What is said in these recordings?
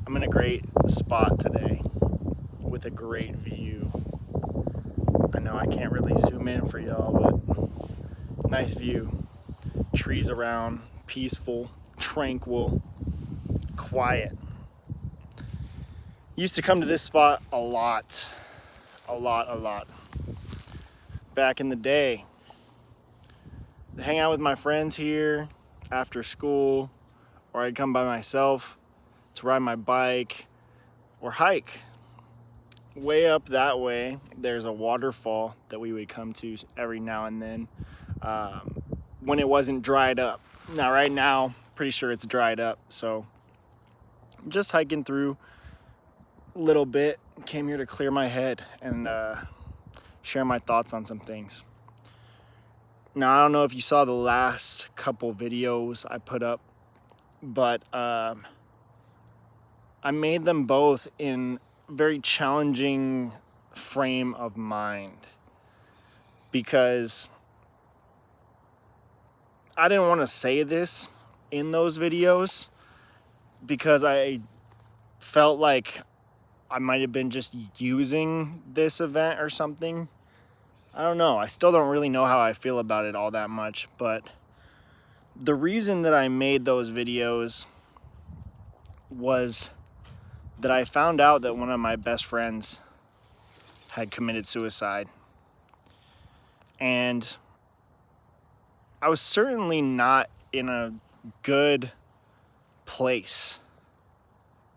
I'm in a great spot today with a great view. I know I can't really zoom in for y'all, but nice view. Trees around, peaceful, tranquil, quiet. Used to come to this spot a lot. Back in the day. To hang out with my friends here after school, or I'd come by myself to ride my bike or hike. Way up that way, there's a waterfall that we would come to every now and then when it wasn't dried up. Now, right now, pretty sure it's dried up, so I'm just hiking through a little bit. Came here to clear my head and share my thoughts on some things. Now, I don't know if you saw the last couple videos I put up, but I made them both in very challenging frame of mind because I didn't want to say this in those videos because I felt like I might have been just using this event or something. I don't know. I still don't really know how I feel about it all that much, but the reason that I made those videos was that I found out that one of my best friends had committed suicide. And I was certainly not in a good place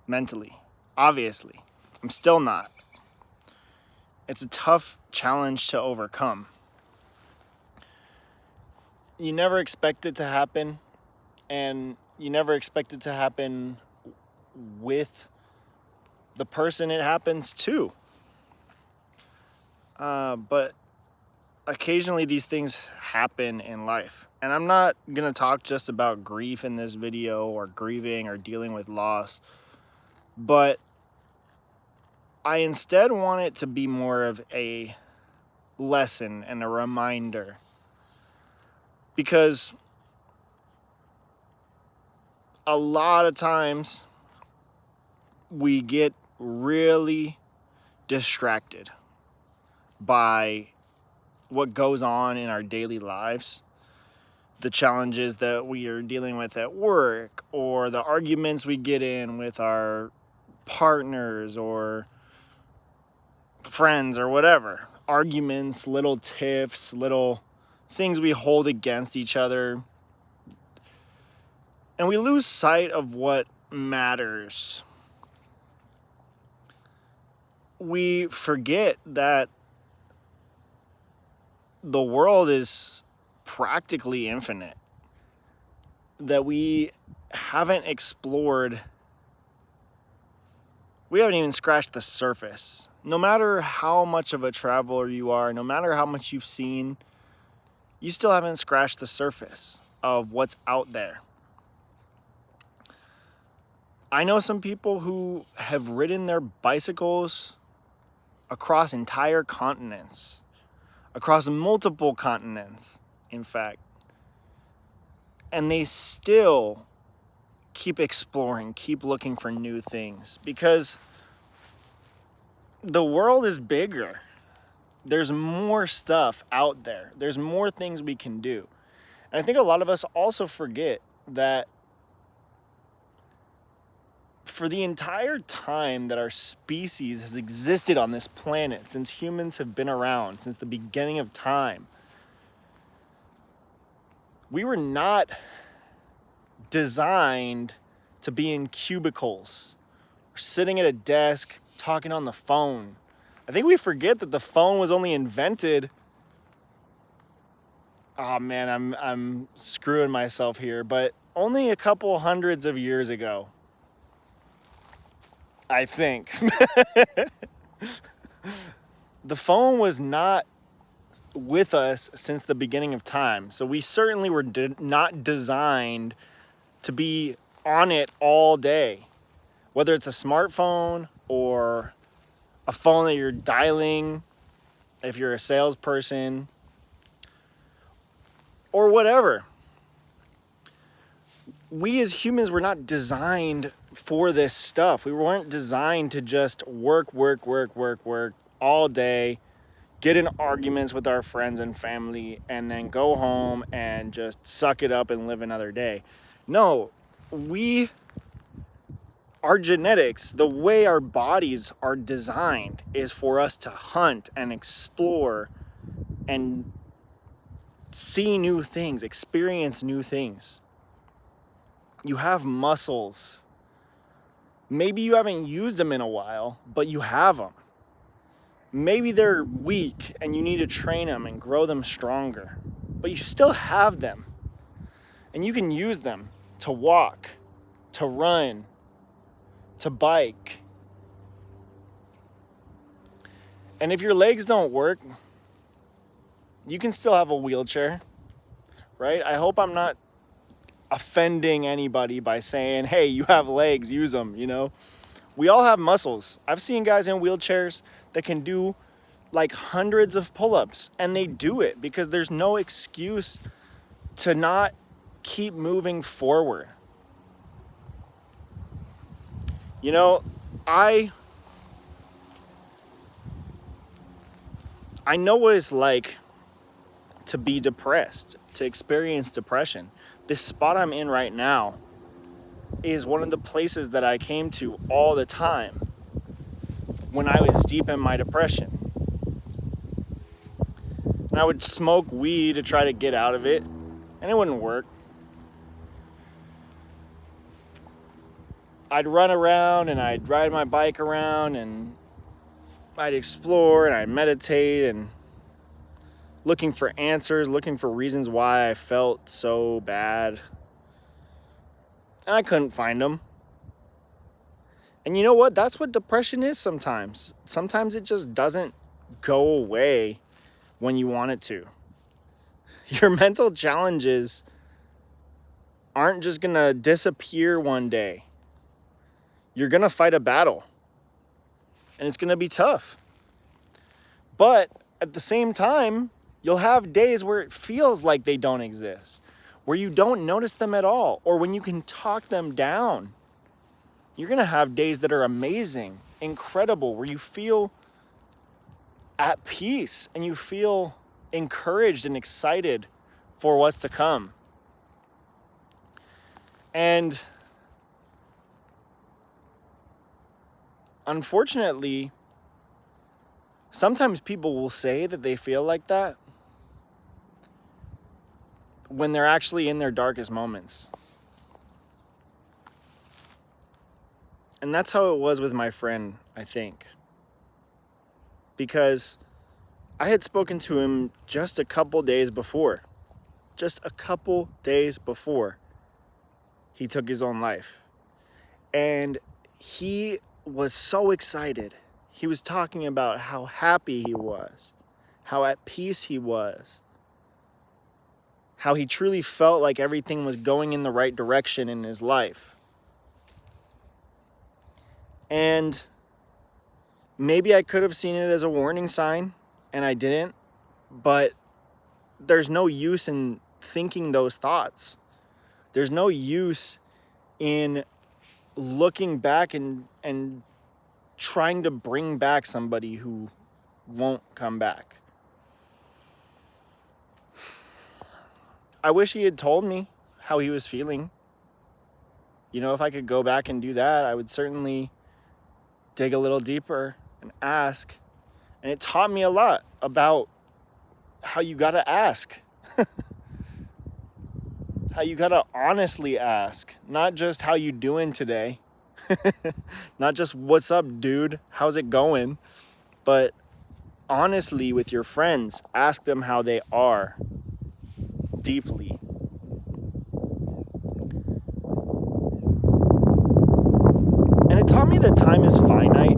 mentally, obviously. I'm still not. It's a tough challenge to overcome. You never expect it to happen, and you never expect it to happen with the person it happens to. But occasionally these things happen in life. And I'm not going to talk just about grief in this video or grieving or dealing with loss, but I instead want it to be more of a lesson and a reminder, because a lot of times we get really distracted by what goes on in our daily lives, the challenges that we are dealing with at work, or the arguments we get in with our partners or friends or whatever. Arguments, little tiffs, little things we hold against each other. And we lose sight of what matters. We forget that the world is practically infinite, that we haven't explored, we haven't even scratched the surface. No matter how much of a traveler you are, no matter how much you've seen, you still haven't scratched the surface of what's out there. I know some people who have ridden their bicycles across entire continents, across multiple continents, in fact, and they still keep exploring, keep looking for new things, because the world is bigger. There's more stuff out there. There's more things we can do. And I think a lot of us also forget that for the entire time that our species has existed on this planet, since humans have been around, since the beginning of time, we were not designed to be in cubicles or sitting at a desk talking on the phone. I think we forget that the phone was only invented. Oh man, I'm screwing myself here, but only a couple hundreds of years ago, I think. The phone was not with us since the beginning of time. So we certainly were not designed to be on it all day. Whether it's a smartphone or a phone that you're dialing, if you're a salesperson, or whatever. we as humans were not designed for this stuff. We weren't designed to just work all day, get in arguments with our friends and family, and then go home and just suck it up and live another day. No, our genetics, the way our bodies are designed, is for us to hunt and explore and see new things, experience new things. You have muscles. Maybe you haven't used them in a while, but you have them. Maybe they're weak and you need to train them and grow them stronger, but you still have them. And you can use them to walk, to run, to bike. And if your legs don't work, you can still have a wheelchair, right? I hope I'm not offending anybody by saying, hey, you have legs, use them, you know? We all have muscles. I've seen guys in wheelchairs that can do like hundreds of pull-ups, and they do it because there's no excuse to not keep moving forward. You know, I know what it's like to be depressed, to experience depression. This spot I'm in right now is one of the places that I came to all the time when I was deep in my depression. And I would smoke weed to try to get out of it, and it wouldn't work. I'd run around and I'd ride my bike around and I'd explore and I'd meditate and looking for answers, looking for reasons why I felt so bad. And I couldn't find them. And you know what? That's what depression is sometimes. Sometimes it just doesn't go away when you want it to. Your mental challenges aren't just gonna disappear one day. You're gonna fight a battle. And it's gonna be tough. But at the same time, you'll have days where it feels like they don't exist, where you don't notice them at all, or when you can talk them down. You're gonna have days that are amazing, incredible, where you feel at peace and you feel encouraged and excited for what's to come. And unfortunately, sometimes people will say that they feel like that when they're actually in their darkest moments. And that's how it was with my friend, I think. Because I had spoken to him just a couple days before. Just a couple days before he took his own life. And he was so excited. He was talking about how happy he was, how at peace he was, how he truly felt like everything was going in the right direction in his life. And maybe I could have seen it as a warning sign, and I didn't, but there's no use in thinking those thoughts. There's no use in looking back and trying to bring back somebody who won't come back. I wish he had told me how he was feeling. You know, if I could go back and do that, I would certainly dig a little deeper and ask. And it taught me a lot about how you gotta ask. How you gotta honestly ask, not just how you doing today. Not just what's up, dude, how's it going? But honestly, with your friends, ask them how they are, deeply. And it taught me that time is finite.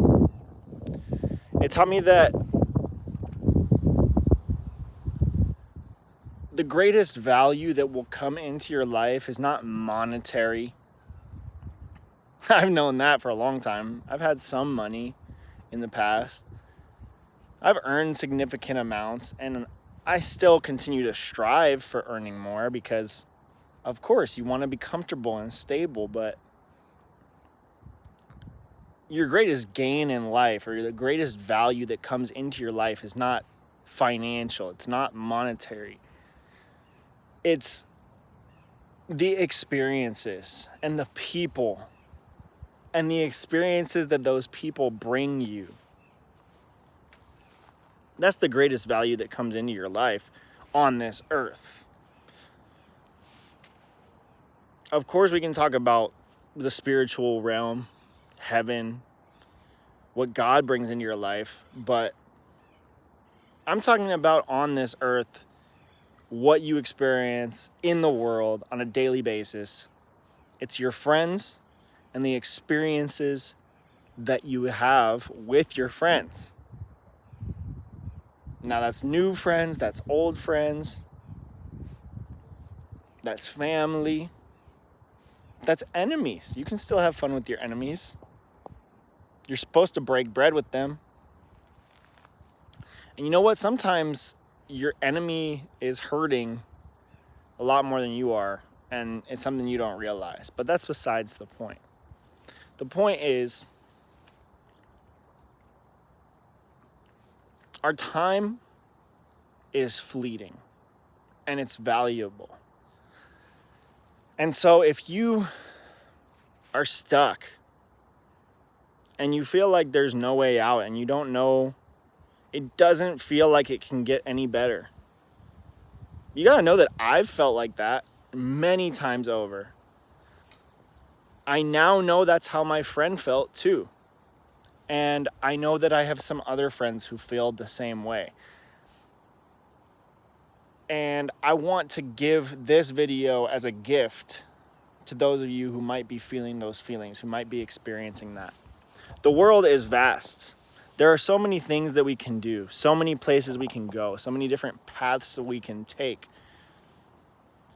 It taught me that the greatest value that will come into your life is not monetary. I've known that for a long time. I've had some money in the past. I've earned significant amounts, and I still continue to strive for earning more because Of course, you want to be comfortable and stable, but your greatest gain in life, or the greatest value that comes into your life, is not financial. It's not monetary. It's the experiences and the people and the experiences that those people bring you. That's the greatest value that comes into your life on this earth. Of course, we can talk about the spiritual realm, heaven, what God brings into your life, but I'm talking about on this earth, what you experience in the world on a daily basis. It's your friends and the experiences that you have with your friends. Now, that's new friends, that's old friends, that's family, that's enemies. You can still have fun with your enemies. You're supposed to break bread with them. And you know what? Sometimes your enemy is hurting a lot more than you are, and it's something you don't realize. But that's besides the point. The point is, our time is fleeting, and it's valuable. And so if you are stuck and you feel like there's no way out, and you don't know, it doesn't feel like it can get any better, you gotta know that I've felt like that many times over. I now know that's how my friend felt too. And I know that I have some other friends who feel the same way. And I want to give this video as a gift to those of you who might be feeling those feelings, who might be experiencing that. The world is vast. There are so many things that we can do, so many places we can go, so many different paths that we can take.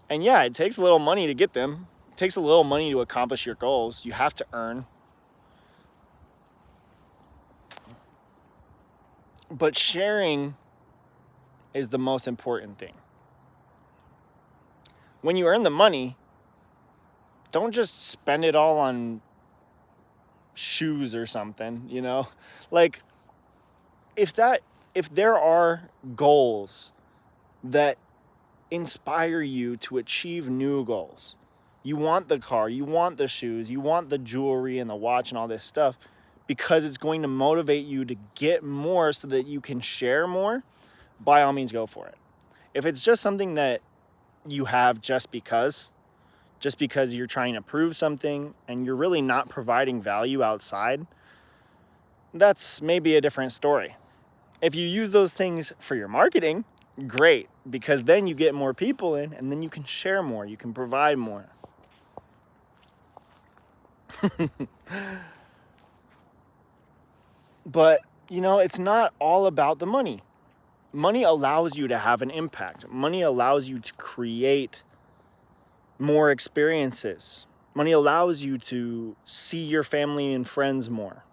And yeah, it takes a little money to get them. It takes a little money to accomplish your goals. You have to earn. But sharing is the most important thing. When you earn the money, don't just spend it all on shoes or something, you know? Like, if there are goals that inspire you to achieve new goals, you want the car, you want the shoes, you want the jewelry and the watch and all this stuff, because it's going to motivate you to get more so that you can share more, by all means go for it. If it's just something that you have just because you're trying to prove something and you're really not providing value outside, that's maybe a different story. If you use those things for your marketing, great, because then you get more people in and then you can share more, you can provide more. But, you know, it's not all about the money. Money allows you to have an impact. Money allows you to create more experiences. Money allows you to see your family and friends more.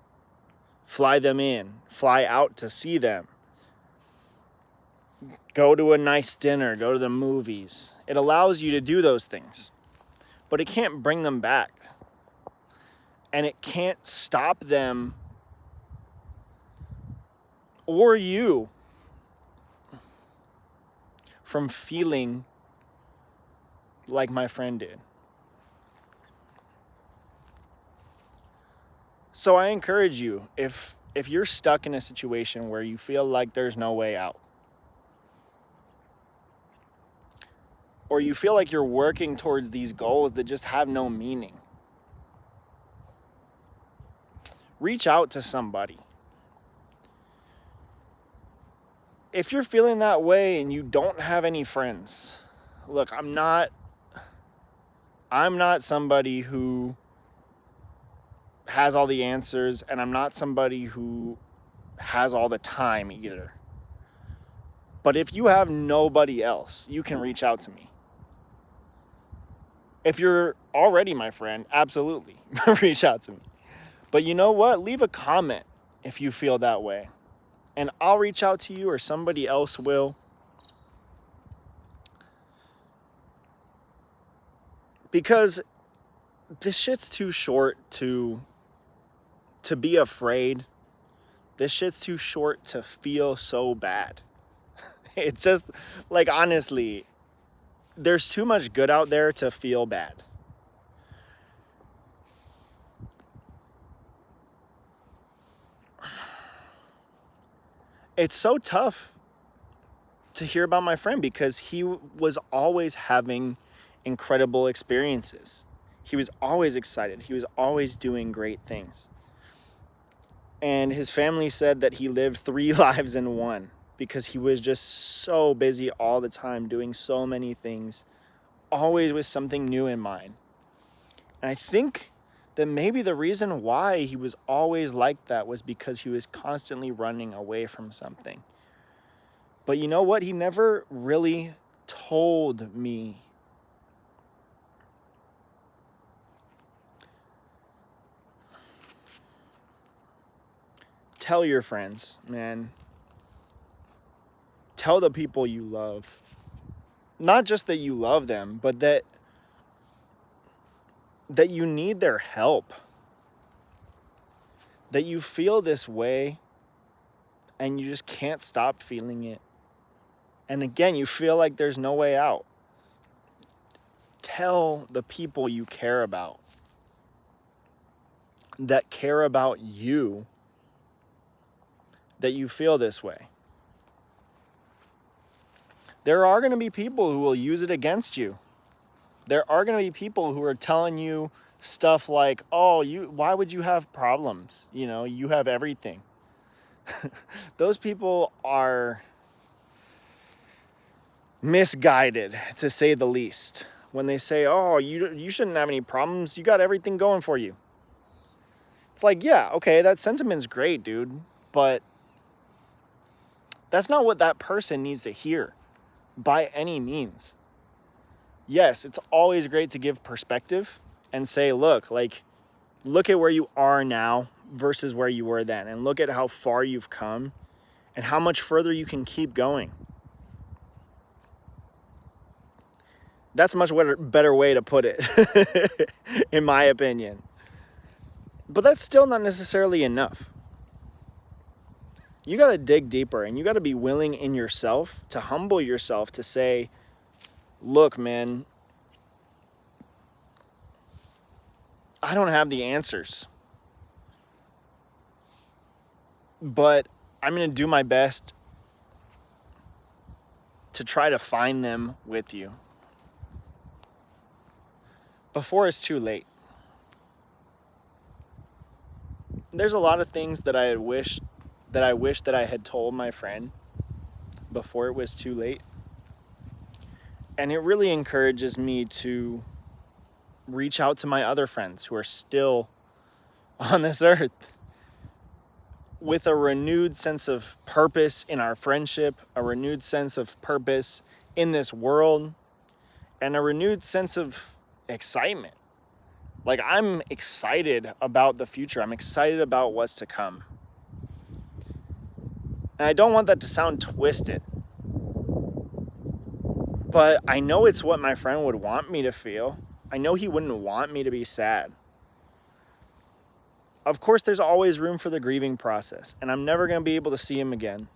Fly them in, fly out to see them. Go to a nice dinner, go to the movies. It allows you to do those things. But it can't bring them back. And it can't stop them or you from feeling like my friend did. So I encourage you, if you're stuck in a situation where you feel like there's no way out, or you feel like you're working towards these goals that just have no meaning, reach out to somebody. If you're feeling that way and you don't have any friends, look, I'm not somebody who has all the answers, and I'm not somebody who has all the time either. But if you have nobody else, you can reach out to me. If you're already my friend, absolutely, reach out to me. But you know what? Leave a comment if you feel that way, and I'll reach out to you, or somebody else will. Because this shit's too short to be afraid. This shit's too short to feel so bad. It's just, like, honestly, there's too much good out there to feel bad. It's so tough to hear about my friend because he was always having incredible experiences. He was always excited. He was always doing great things. And his family said that he lived 3 lives in one because he was just so busy all the time doing so many things, always with something new in mind. And I think that maybe the reason why he was always like that was because he was constantly running away from something. But you know what? He never really told me. Tell your friends, man. Tell the people you love. Not just that you love them, but that you need their help. That you feel this way and you just can't stop feeling it. And again, you feel like there's no way out. Tell the people you care about, that care about you, that you feel this way. There are going to be people who will use it against you. There are going to be people who are telling you stuff like, oh, why would you have problems? You know, you have everything. Those people are misguided, to say the least, when they say, oh, you shouldn't have any problems. You got everything going for you. It's like, yeah, okay, that sentiment's great, dude, but that's not what that person needs to hear by any means. Yes, it's always great to give perspective and say, look at where you are now versus where you were then, and look at how far you've come and how much further you can keep going. That's a much better way to put it, in my opinion. But that's still not necessarily enough. You got to dig deeper, and you got to be willing in yourself to humble yourself to say, look, man, I don't have the answers, but I'm going to do my best to try to find them with you before it's too late. There's a lot of things that I wish that I had told my friend before it was too late. And it really encourages me to reach out to my other friends who are still on this earth with a renewed sense of purpose in our friendship, a renewed sense of purpose in this world, and a renewed sense of excitement. Like, I'm excited about the future. I'm excited about what's to come. And I don't want that to sound twisted, but I know it's what my friend would want me to feel. I know he wouldn't want me to be sad. Of course, there's always room for the grieving process, and I'm never going to be able to see him again.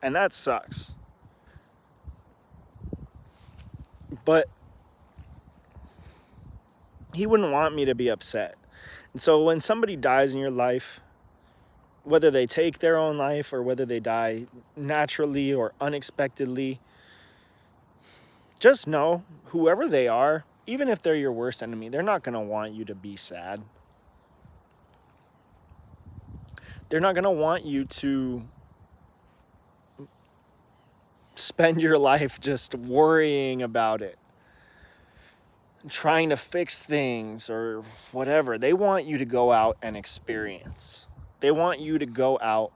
And that sucks. But he wouldn't want me to be upset. And so when somebody dies in your life, whether they take their own life or whether they die naturally or unexpectedly, just know, whoever they are, even if they're your worst enemy, they're not going to want you to be sad. They're not going to want you to spend your life just worrying about it, trying to fix things or whatever. They want you to go out and experience. They want you to go out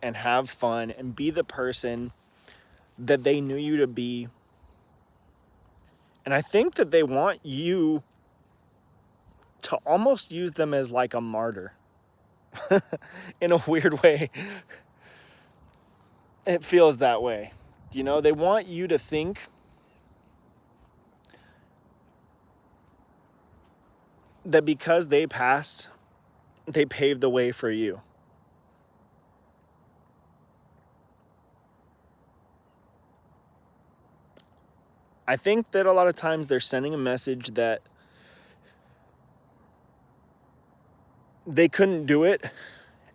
and have fun and be the person that they knew you to be. And I think that they want you to almost use them as like a martyr. In a weird way. It feels that way. You know, they want you to think that because they passed, they paved the way for you. I think that a lot of times they're sending a message that they couldn't do it,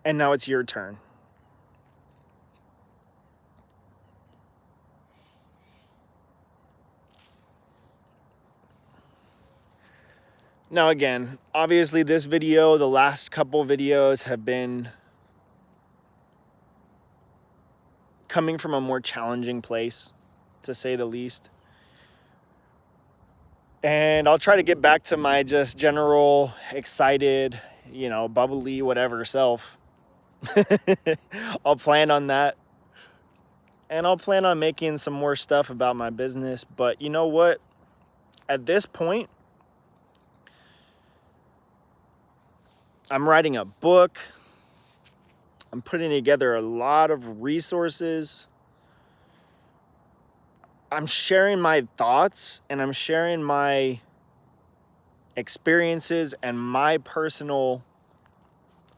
and now it's your turn. Now again, obviously this video, the last couple videos have been coming from a more challenging place, to say the least. And I'll try to get back to my just general, excited, bubbly, whatever self. I'll plan on that. And I'll plan on making some more stuff about my business. But you know what? At this point, I'm writing a book. I'm putting together a lot of resources. I'm sharing my thoughts and I'm sharing my experiences and my personal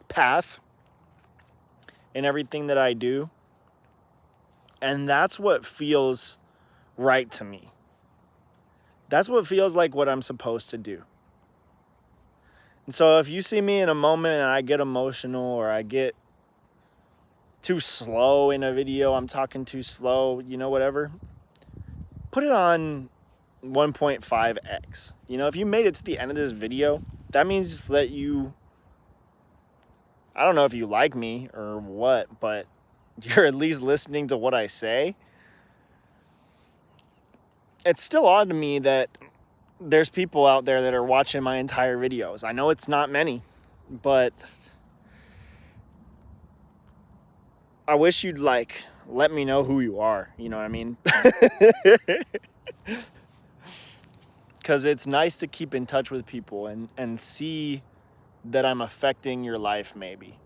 path in everything that I do. And that's what feels right to me. That's what feels like what I'm supposed to do. And so if you see me in a moment and I get emotional or I get too slow in a video, I'm talking too slow, whatever, put it on 1.5x. If you made it to the end of this video, that means that I don't know if you like me or what, but you're at least listening to what I say. It's still odd to me that there's people out there that are watching my entire videos. I know it's not many, but I wish you'd let me know who you are. You know what I mean? Because it's nice to keep in touch with people and see that I'm affecting your life, maybe.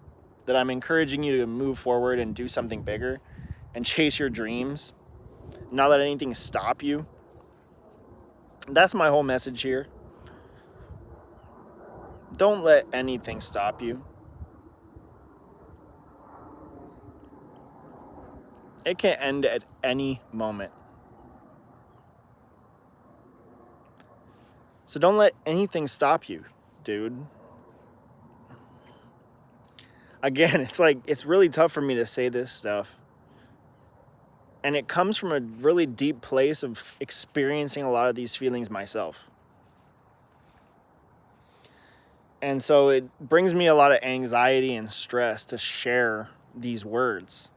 That I'm encouraging you to move forward and do something bigger and chase your dreams. Not let anything stop you. That's my whole message here. Don't let anything stop you. It can end at any moment. So don't let anything stop you, dude. Again, it's really tough for me to say this stuff. And it comes from a really deep place of experiencing a lot of these feelings myself. And so it brings me a lot of anxiety and stress to share these words.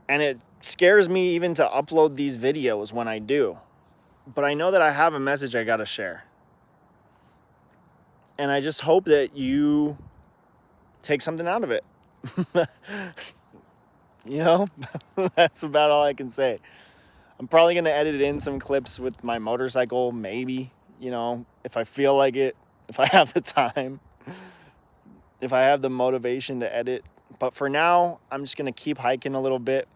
And it scares me even to upload these videos when I do. But I know that I have a message I gotta share. And I just hope that you take something out of it. That's about all I can say. I'm probably going to edit in some clips with my motorcycle, maybe, if I feel like it, if I have the time, if I have the motivation to edit. But for now, I'm just going to keep hiking a little bit,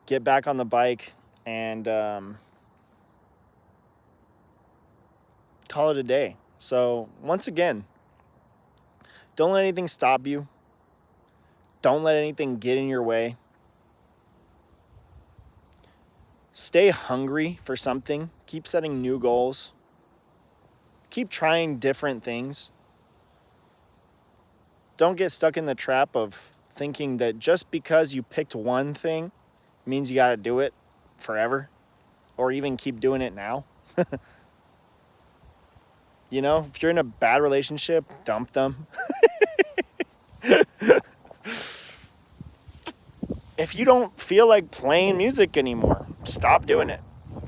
get back on the bike, and call it a day. So once again, don't let anything stop you. Don't let anything get in your way. Stay hungry for something. Keep setting new goals. Keep trying different things. Don't get stuck in the trap of thinking that just because you picked one thing means you got to do it forever or even keep doing it now. If you're in a bad relationship, dump them. If you don't feel like playing music anymore, stop doing it.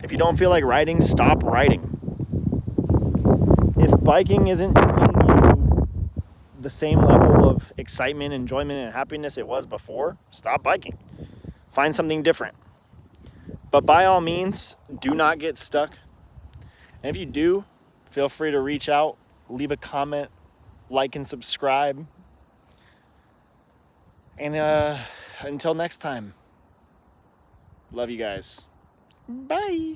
If you don't feel like writing, stop writing. If biking isn't bringing you the same level of excitement, enjoyment, and happiness it was before, stop biking. Find something different. But by all means, do not get stuck. And if you do, feel free to reach out, leave a comment, like and subscribe. And until next time, love you guys. Bye.